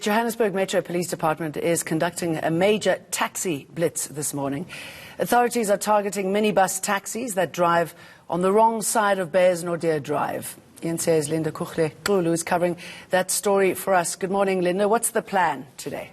Johannesburg Metro Police Department is conducting a major taxi blitz this morning. Authorities are targeting minibus taxis that drive on the wrong side of Beyers Naude Drive. INC's Linda Kuhle-Kulu is covering that story for us. Good morning, Linda. What's the plan today?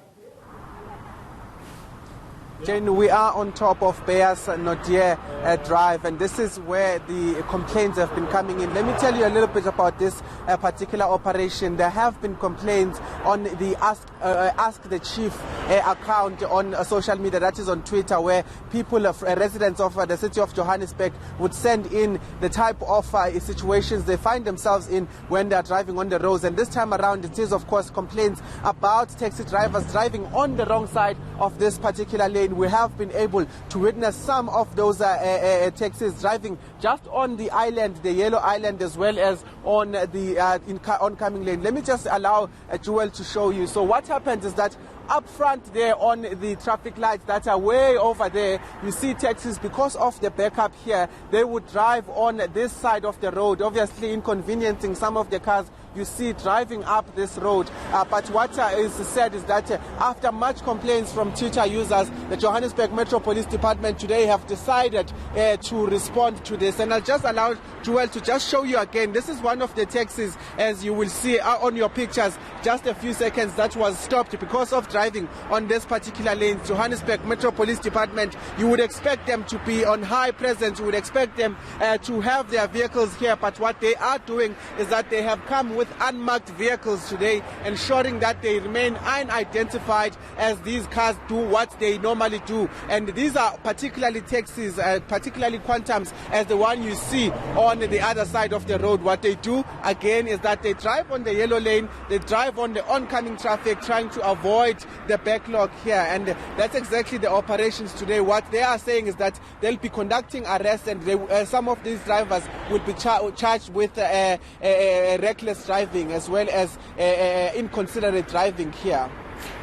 Jane, we are on top of Beyers Naude Drive, and this is where the complaints have been coming in. Let me tell you a little bit about this particular operation. There have been complaints on the Ask the Chief account on social media, that is on Twitter, where people, residents of the city of Johannesburg, would send in the type of situations they find themselves in when they are driving on the roads. And this time around, it is, of course, complaints about taxi drivers driving on the wrong side of this particular lane. We have been able to witness some of those taxis driving just on the island, the yellow island, as well as on the oncoming lane. Let me just allow Joel to show you. So what happens is that up front there on the traffic lights that are way over there, you see taxis. Because of the backup here, they would drive on this side of the road, obviously inconveniencing some of the cars you see driving up this road. But what is said is that after much complaints from Twitter users, the Johannesburg Metro Police Department today have decided to respond to this. And I'll just allow Joel to just show you again. This is one of the taxis, as you will see on your pictures, just a few seconds, that was stopped because of driving on this particular lane. Johannesburg Metro Police Department, you would expect them to be on high presence. You would expect them to have their vehicles here. But what they are doing is that they have come with unmarked vehicles today, ensuring that they remain unidentified as these cars do what they normally do. And these are particularly taxis, particularly quantums, as the one you see on the other side of the road. What they do again is that they drive on the yellow lane, they drive on the oncoming traffic, trying to avoid the backlog here. And that's exactly the operations today. What they are saying is that they'll be conducting arrests, and some of these drivers will be charged with reckless driving as well as inconsiderate driving here.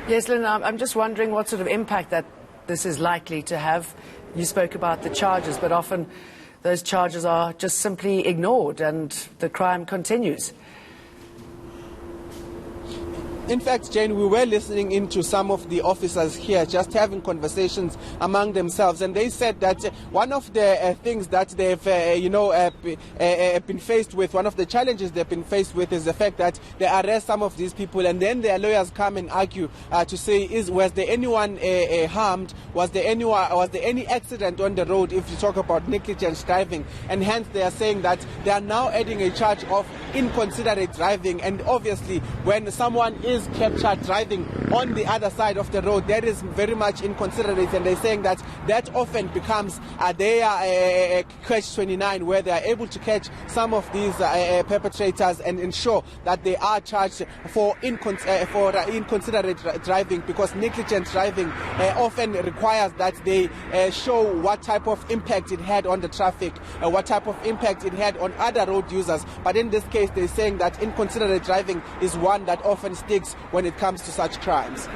Yes, Linda, I'm just wondering what sort of impact that this is likely to have. You spoke about the charges, but often those charges are just simply ignored and the crime continues. In fact, Jane, we were listening into some of the officers here just having conversations among themselves, and they said that one of the things that they've been faced with, one of the challenges they've been faced with, is the fact that they arrest some of these people and then their lawyers come and argue to say, was there anyone harmed? Was there any accident on the road? If you talk about negligent driving, and hence they are saying that they are now adding a charge of inconsiderate driving. And obviously, when someone is captured driving on the other side of the road, that is very much inconsiderate, and they're saying that that often becomes their catch-29, where they are able to catch some of these perpetrators and ensure that they are charged for inconsiderate driving, because negligent driving often requires that they show what type of impact it had on the traffic, what type of impact it had on other road users. But in this case, they're saying that inconsiderate driving is one that often sticks when it comes to such crimes.